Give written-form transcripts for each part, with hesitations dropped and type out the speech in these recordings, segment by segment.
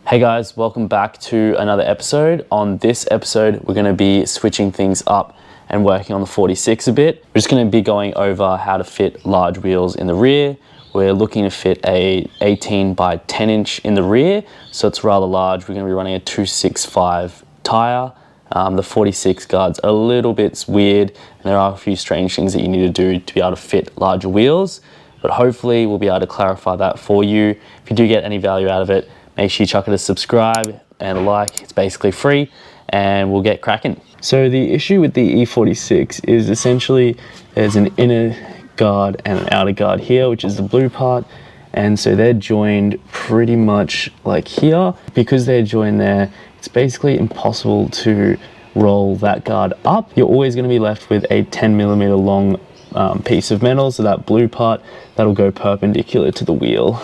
Hey guys, welcome back to another episode. On this episode, we're going to be switching things up and working on the 46 a bit. We're just going to be going over how to fit large wheels in the rear. We're looking to fit a 18 by 10 inch in the rear, so it's rather large. We're going to be running a 265 tire. The 46 guard's a little bit weird, and there are a few strange things that you need to do to be able to fit larger wheels, but hopefully we'll be able to clarify that for you. If you do get any value out of it, make sure you chuck it a subscribe and a like. It's basically free, and we'll get cracking. So the issue with the e46 is essentially there's an inner guard and an outer guard here, which is the blue part, and so they're joined pretty much like here. Because they're joined there, it's basically impossible to roll that guard up. You're always going to be left with a 10mm long piece of metal, so that blue part that'll go perpendicular to the wheel.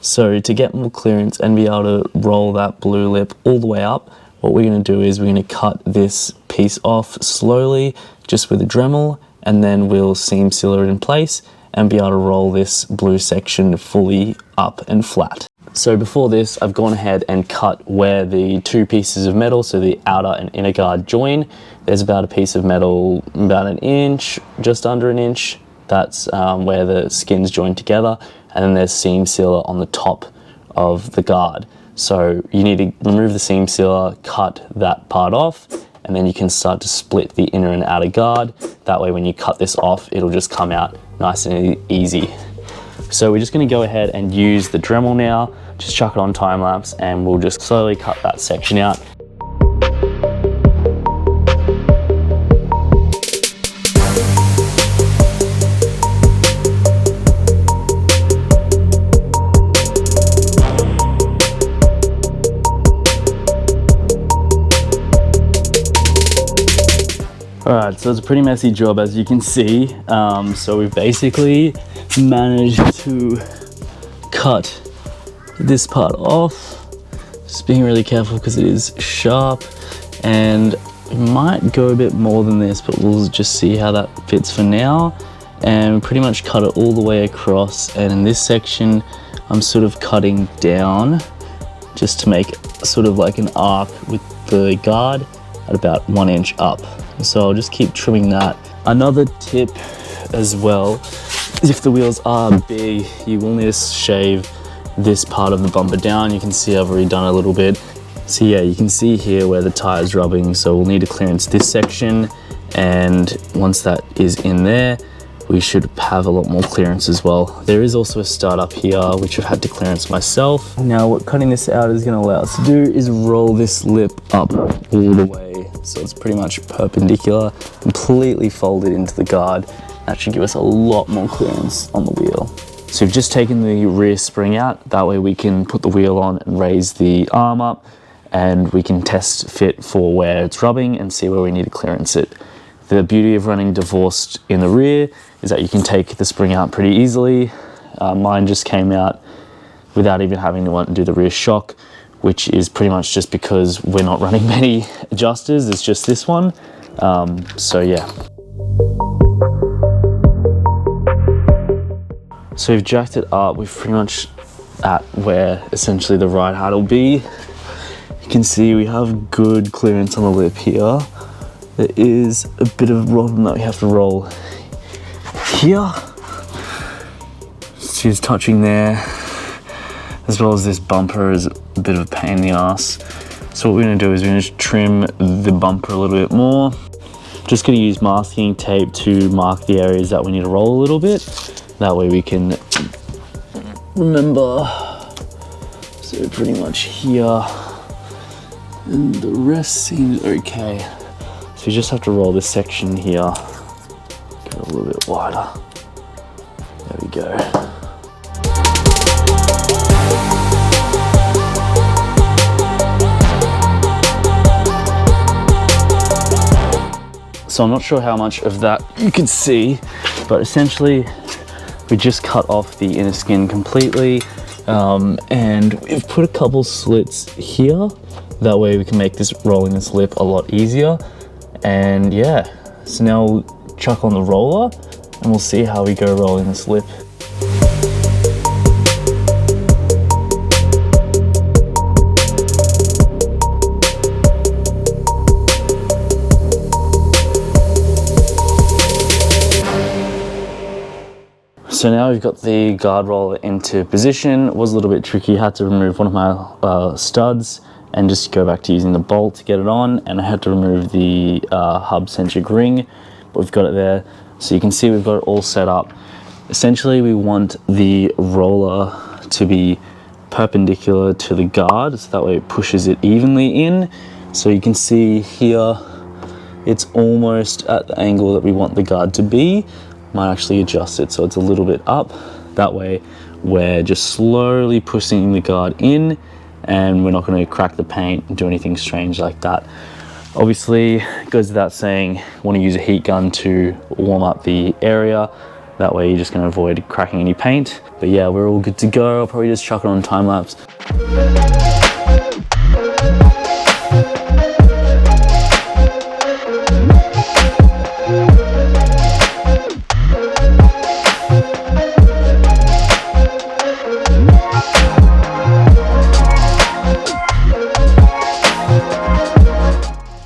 So to get more clearance and be able to roll that blue lip all the way up, what we're going to do is we're going to cut this piece off slowly just with a Dremel, and then we'll seam seal it in place and be able to roll this blue section fully up and flat. So before this, I've gone ahead and cut where the two pieces of metal, so the outer and inner guard, join. There's about a piece of metal about an inch, just under an inch. That's where the skins join together. And then there's seam sealer on the top of the guard. So you need to remove the seam sealer, cut that part off, and then you can start to split the inner and outer guard. That way when you cut this off, it'll just come out nice and easy. So we're just gonna go ahead and use the Dremel now, just chuck it on time lapse, and we'll just slowly cut that section out. Alright, so it's a pretty messy job, as you can see. So we've basically managed to cut this part off. Just being really careful because it is sharp, and we might go a bit more than this, but we'll just see how that fits for now. And we pretty much cut it all the way across, and in this section I'm sort of cutting down just to make sort of like an arc with the guard at about 1 inch up. So I'll just keep trimming that. Another tip as well is if the wheels are big, you will need to shave this part of the bumper down. You can see I've already done a little bit. So yeah, you can see here where the tire's rubbing, so we'll need to clearance this section, and once that is in there, we should have a lot more clearance as well. There is also a start up here, which I've had to clearance myself. Now what cutting this out is going to allow us to do is roll this lip up all the way, so it's pretty much perpendicular, completely folded into the guard. That should give us a lot more clearance on the wheel. So we've just taken the rear spring out, that way we can put the wheel on and raise the arm up, and we can test fit for where it's rubbing and see where we need to clearance it. The beauty of running divorced in the rear is that you can take the spring out pretty easily. Mine just came out without even having to do the rear shock, which is pretty much just because we're not running many adjusters. It's just this one. So yeah. So we've jacked it up. We've pretty much at where essentially the ride height will be. You can see we have good clearance on the lip here. There is a bit of a problem that we have to roll here. She's touching there, as well as this bumper is a bit of a pain in the ass. So what we're gonna do is we're gonna just trim the bumper a little bit more. Just gonna use masking tape to mark the areas that we need to roll a little bit. That way we can remember. So pretty much here, and the rest seems okay. So you just have to roll this section here, get it a little bit wider. There we go. So I'm not sure how much of that you can see, but essentially we just cut off the inner skin completely, and we've put a couple slits here. That way we can make this rolling this lip a lot easier. And yeah, so now we'll chuck on the roller and we'll see how we go rolling this lip. So now we've got the guard roller into position. It was a little bit tricky. I had to remove one of my studs and just go back to using the bolt to get it on, and I had to remove the hub centric ring, but we've got it there. So you can see we've got it all set up. Essentially we want the roller to be perpendicular to the guard, so that way it pushes it evenly in. So you can see here it's almost at the angle that we want the guard to be. Might actually adjust it so it's a little bit up. That way we're just slowly pushing the guard in, and we're not going to crack the paint and do anything strange like that. Obviously, it goes without saying, want to use a heat gun to warm up the area. That way you're just going to avoid cracking any paint. But yeah, we're all good to go. I'll probably just chuck it on time lapse.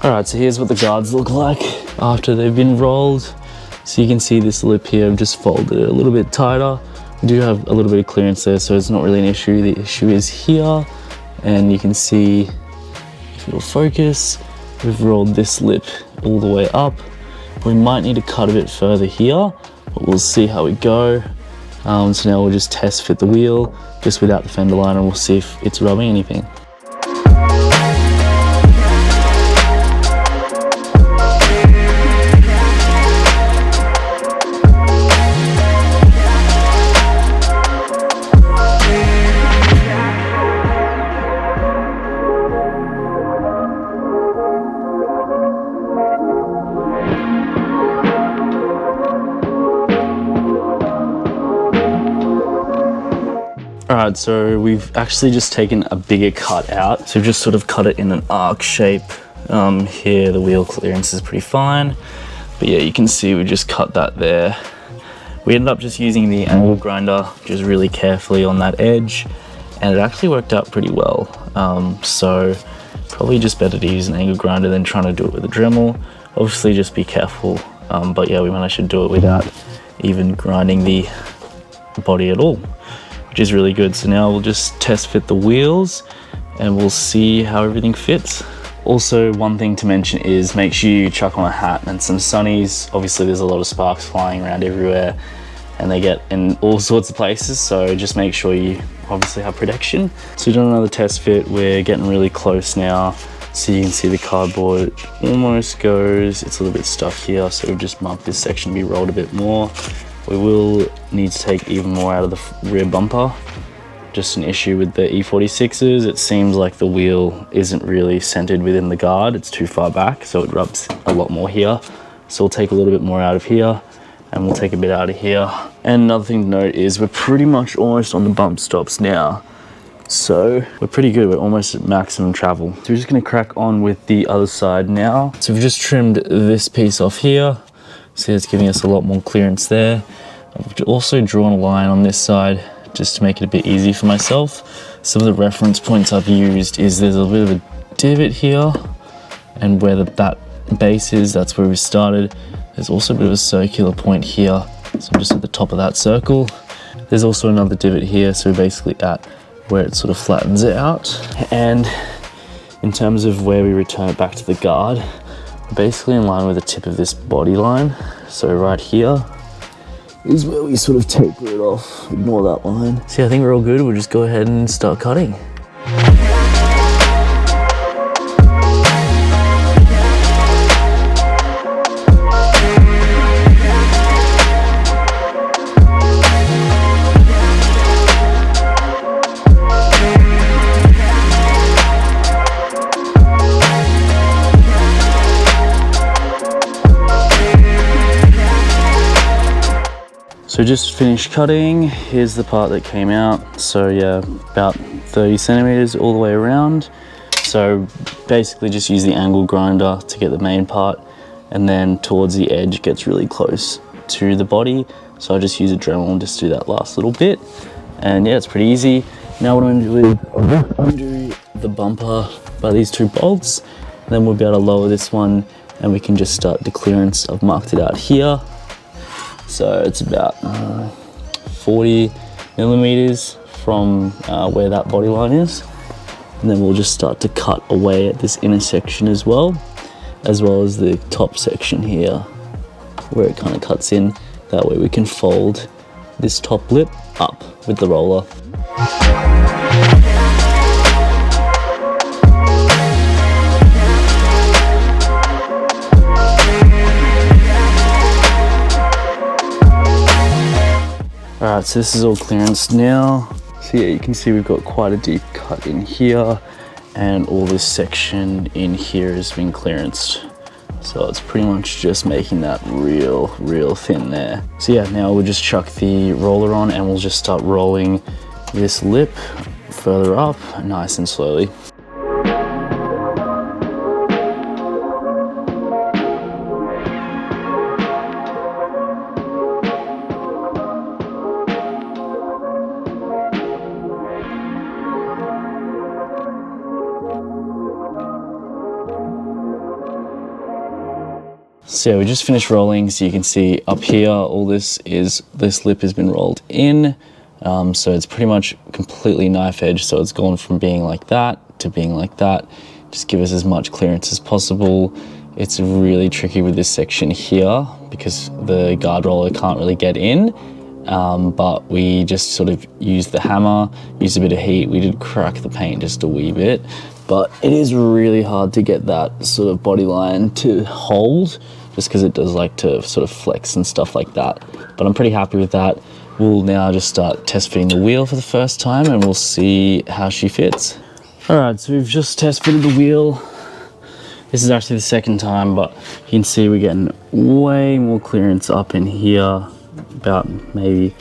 Alright, so here's what the guards look like after they've been rolled. So you can see this lip here, I've just folded it a little bit tighter. We do have a little bit of clearance there, so it's not really an issue. The issue is here, and you can see, if it'll focus, we've rolled this lip all the way up. We might need to cut a bit further here, but we'll see how we go. So now we'll just test fit the wheel, just without the fender liner, and we'll see if it's rubbing anything. Alright, so we've actually just taken a bigger cut out. So we've just sort of cut it in an arc shape. Here the wheel clearance is pretty fine. But yeah, you can see we just cut that there. We ended up just using the angle grinder just really carefully on that edge, and it actually worked out pretty well. So probably just better to use an angle grinder than trying to do it with a Dremel. Obviously just be careful, but yeah, we managed to do it without even grinding the body at all, which is really good. So now we'll just test fit the wheels and we'll see how everything fits. Also, one thing to mention is make sure you chuck on a hat and some sunnies. Obviously there's a lot of sparks flying around everywhere and they get in all sorts of places, so just make sure you obviously have protection. So we've done another test fit. We're getting really close now, so you can see the cardboard almost goes. It's a little bit stuck here, so we've just marked this section to be rolled a bit more. We will need to take even more out of the rear bumper. Just an issue with the e46s. It seems like the wheel isn't really centered within the guard. It's too far back, so it rubs a lot more here. So we'll take a little bit more out of here, and we'll take a bit out of here. And another thing to note is we're pretty much almost on the bump stops now. So we're pretty good, we're almost at maximum travel. So we're just gonna crack on with the other side now. So we've just trimmed this piece off here. See, it's giving us a lot more clearance there. I've also drawn a line on this side just to make it a bit easy for myself. Some of the reference points I've used is there's a bit of a divot here, and where that base is, that's where we started. There's also a bit of a circular point here, so I'm just at the top of that circle. There's also another divot here, so we're basically at where it sort of flattens it out. And in terms of where we return it back to the guard, we're basically in line with the tip of this body line. So right here is where we sort of taper it off. Ignore that line. See, I think we're all good. We'll just go ahead and start cutting. So just finished cutting. Here's the part that came out. So yeah, about 30 centimeters all the way around. So basically just use the angle grinder to get the main part, and then towards the edge gets really close to the body. So I just use a Dremel and just do that last little bit. And yeah, it's pretty easy. Now what I'm gonna do is undo the bumper by these two bolts. Then we'll be able to lower this one and we can just start the clearance. I've marked it out here. So it's about 40 millimeters from where that body line is. And then we'll just start to cut away at this intersection as well as the top section here where it kind of cuts in. That way we can fold this top lip up with the roller. Alright, so this is all clearanced now. So yeah, you can see we've got quite a deep cut in here, and all this section in here has been clearanced. So it's pretty much just making that real thin there. So yeah, now we'll just chuck the roller on and we'll just start rolling this lip further up, nice and slowly. So yeah, we just finished rolling, so you can see up here, all this lip has been rolled in. So it's pretty much completely knife edge, so it's gone from being like that to being like that. Just give us as much clearance as possible. It's really tricky with this section here because the guard roller can't really get in, but we just sort of used the hammer, used a bit of heat. We did crack the paint just a wee bit, but it is really hard to get that sort of body line to hold, just because it does like to sort of flex and stuff like that. But I'm pretty happy with that. We'll now just start test fitting the wheel for the first time and we'll see how she fits. All right, so we've just test fitted the wheel. This is actually the second time, but you can see we're getting way more clearance up in here, about maybe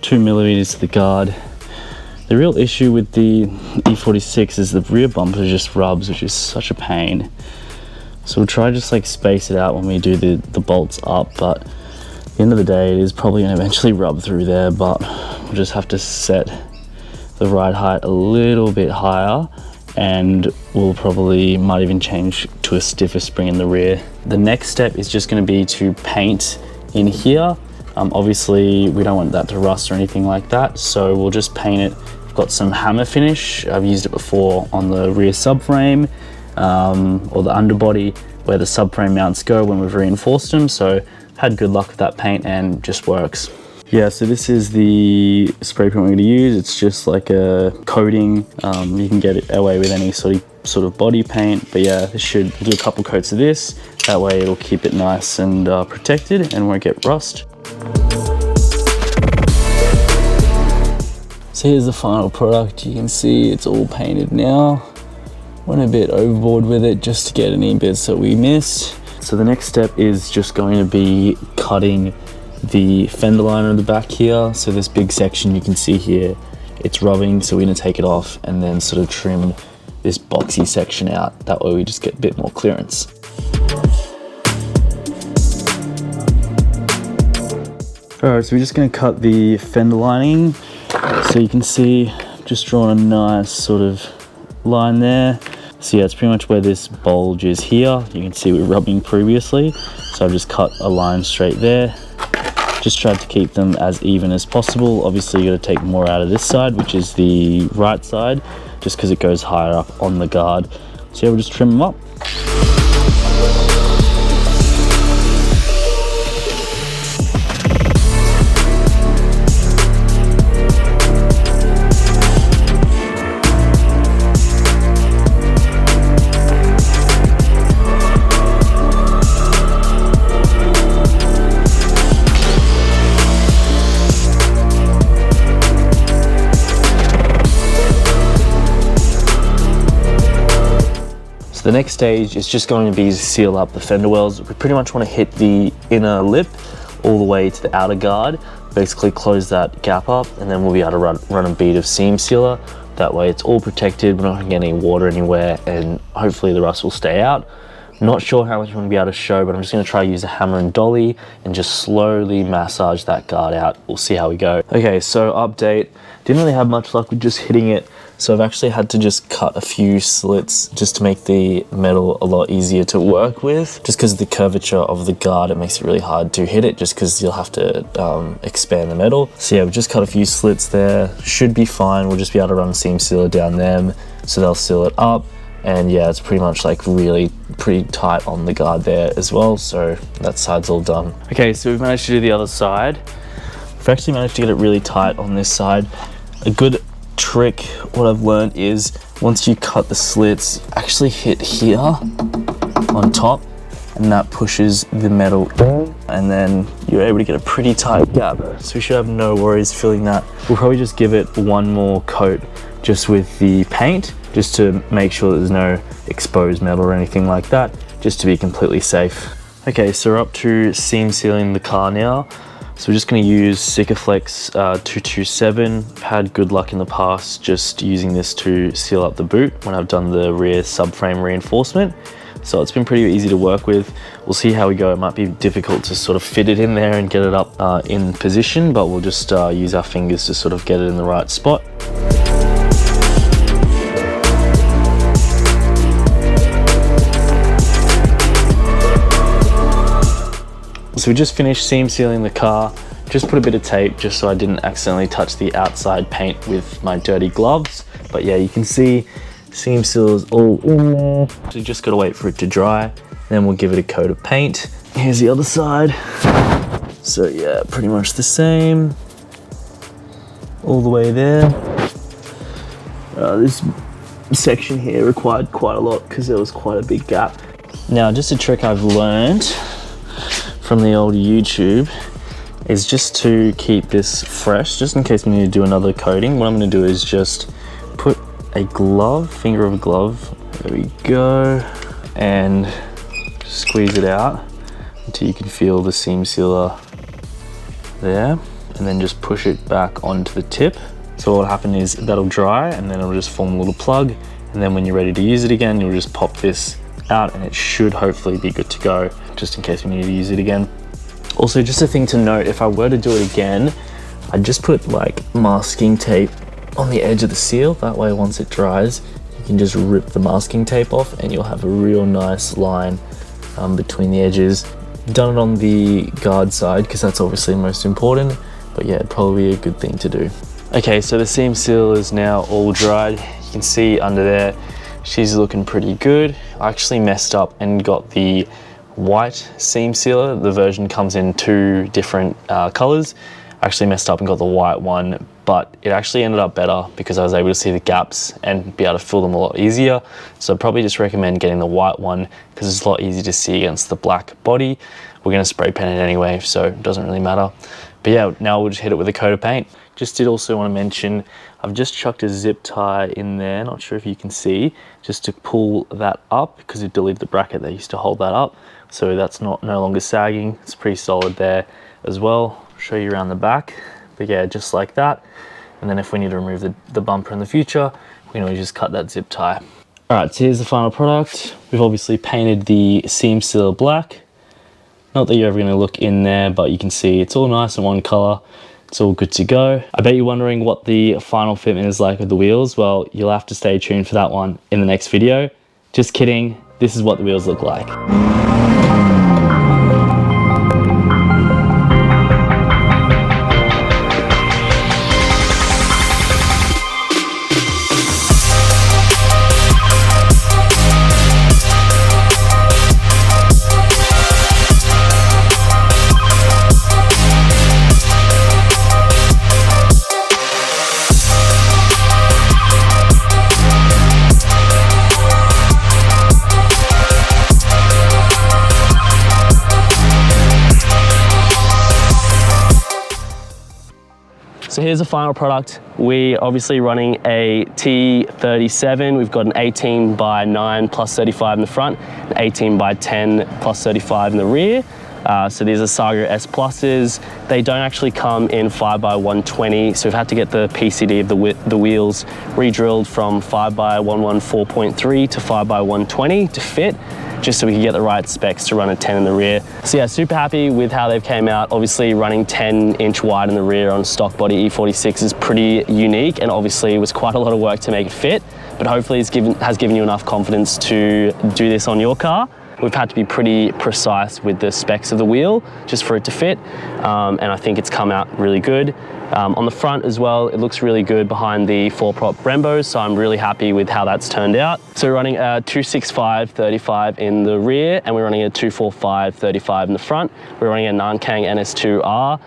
2 millimeters to the guard. The real issue with the e46 is the rear bumper just rubs, which is such a pain. So we'll try just like space it out when we do the bolts up, but at the end of the day, it is probably gonna eventually rub through there, but we'll just have to set the ride height a little bit higher, and we'll probably might even change to a stiffer spring in the rear. The next step is just gonna be to paint in here. Obviously, we don't want that to rust or anything like that, so we'll just paint it. I've got some hammer finish. I've used it before on the rear subframe, or the underbody where the subframe mounts go when we've reinforced them. So had good luck with that paint and just works. Yeah, so this is the spray paint we're going to use. It's just like a coating. You can get it away with any sort of body paint, but yeah, we'll do a couple coats of this. That way it'll keep it nice and protected and won't get rust. So here's the final product. You can see it's all painted now. Went a bit overboard with it just to get any bits that we missed. So the next step is just going to be cutting the fender liner in the back here. So this big section you can see here, it's rubbing, so we're gonna take it off and then sort of trim this boxy section out. That way we just get a bit more clearance. All right, so we're just gonna cut the fender lining. So you can see, just drawn a nice sort of line there. So yeah, it's pretty much where this bulge is here. You can see we're rubbing previously. So I've just cut a line straight there. Just tried to keep them as even as possible. Obviously you gotta take more out of this side, which is the right side, just because it goes higher up on the guard. So yeah, we'll just trim them up. The next stage is just going to be to seal up the fender wells. We pretty much want to hit the inner lip all the way to the outer guard, basically close that gap up, and then we'll be able to run a bead of seam sealer. That way it's all protected, we're not going to get any water anywhere, and hopefully the rust will stay out. Not sure how much I'm going to be able to show, but I'm just going to try to use a hammer and dolly and just slowly massage that guard out. We'll see how we go. Okay, so update. Didn't really have much luck with just hitting it So I've actually had to just cut a few slits just to make the metal a lot easier to work with. Just because of the curvature of the guard, it makes it really hard to hit it just because you'll have to expand the metal. So yeah, we've just cut a few slits there. Should be fine. We'll just be able to run a seam sealer down them so they'll seal it up. And yeah, it's pretty much like really pretty tight on the guard there as well. So that side's all done. Okay, so we've managed to do the other side. We've actually managed to get it really tight on this side. A good trick, what I've learned is once you cut the slits, actually hit here on top, and that pushes the metal in, and then you're able to get a pretty tight gap. So we should have no worries filling that. We'll probably just give it one more coat just with the paint, just to make sure there's no exposed metal or anything like that, just to be completely safe. Okay, so we're up to seam sealing the car now. So we're just going to use Sikaflex 227. I've had good luck in the past just using this to seal up the boot when I've done the rear subframe reinforcement. So it's been pretty easy to work with. We'll see how we go. It might be difficult to sort of fit it in there and get it up in position, but we'll just use our fingers to sort of get it in the right spot. So we just finished seam sealing the car. Just put a bit of tape just so I didn't accidentally touch the outside paint with my dirty gloves. But yeah, you can see seam seals all in there. So you just gotta wait for it to dry. Then we'll give it a coat of paint. Here's the other side. So yeah, pretty much the same. All the way there. This section here required quite a lot because there was quite a big gap. Now, just a trick I've learned from the old YouTube is just to keep this fresh, just in case we need to do another coating. What I'm going to do is just put a glove, finger of a glove, there we go, and squeeze it out until you can feel the seam sealer there, and then just push it back onto the tip. So what will happen is that'll dry and then it'll just form a little plug, and then when you're ready to use it again, you'll just pop this out and it should hopefully be good to go, just in case we need to use it again. Also, just a thing to note, if I were to do it again, I'd just put like masking tape on the edge of the seal. That way, once it dries, you can just rip the masking tape off and you'll have a real nice line between the edges. Done it on the guard side because that's obviously most important, but yeah, probably a good thing to do. Okay, so the seam seal is now all dried. You can see under there, she's looking pretty good. I actually messed up and got the white seam sealer. The version comes in two different colors. I actually messed up and got the white one, but it actually ended up better because I was able to see the gaps and be able to fill them a lot easier. So I'd probably just recommend getting the white one because it's a lot easier to see against the black body. We're going to spray paint it anyway, so it doesn't really matter. But yeah, now we'll just hit it with a coat of paint. Just did also want to mention, I've just chucked a zip tie in there, not sure if you can see, just to pull that up because it deleted the bracket that used to hold that up. So that's no longer sagging. It's pretty solid there as well. I'll show you around the back. But yeah, just like that. And then if we need to remove the bumper in the future, we can always just cut that zip tie. All right, so here's the final product. We've obviously painted the seam seal black. Not that you're ever gonna look in there, but you can see it's all nice in one color. It's all good to go. I bet you're wondering what the final fitment is like with the wheels. Well, you'll have to stay tuned for that one in the next video. Just kidding, this is what the wheels look like. So here's the final product. We're obviously running a T37. We've got an 18 by 9 plus 35 in the front, an 18 by 10 plus 35 in the rear. So these are Saga S Pluses. They don't actually come in 5x120, so we've had to get the PCD of the wheels re-drilled from 5x114.3 to 5x120 to fit, just so we can get the right specs to run a 10 in the rear. So yeah, super happy with how they've came out. Obviously running 10-inch wide in the rear on stock body E46 is pretty unique, and obviously it was quite a lot of work to make it fit, but hopefully it's has given you enough confidence to do this on your car. We've had to be pretty precise with the specs of the wheel just for it to fit, and I think it's come out really good. On the front as well, it looks really good behind the 4-prop Brembos, so I'm really happy with how that's turned out. So we're running a 265/35 in the rear, and we're running a 245/35 in the front. We're running a Nankang NS2R.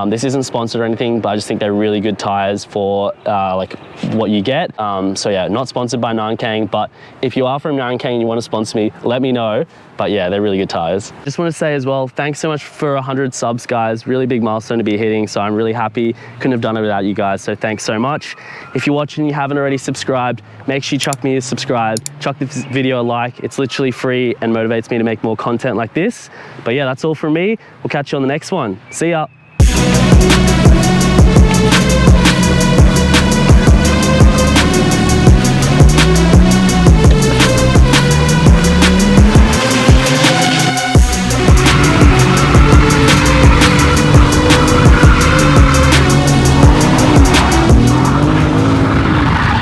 This isn't sponsored or anything, but I just think they're really good tires for like what you get. So yeah, not sponsored by Nankang, but if you are from Nankang and you want to sponsor me, let me know. But yeah, they're really good tires. Just want to say as well, thanks so much for 100 subs, guys. Really big milestone to be hitting, so I'm really happy. Couldn't have done it without you guys, so thanks so much. If you're watching and you haven't already subscribed, make sure you chuck me a subscribe, chuck this video a like. It's literally free and motivates me to make more content like this. But yeah, that's all from me. We'll catch you on the next one. See ya.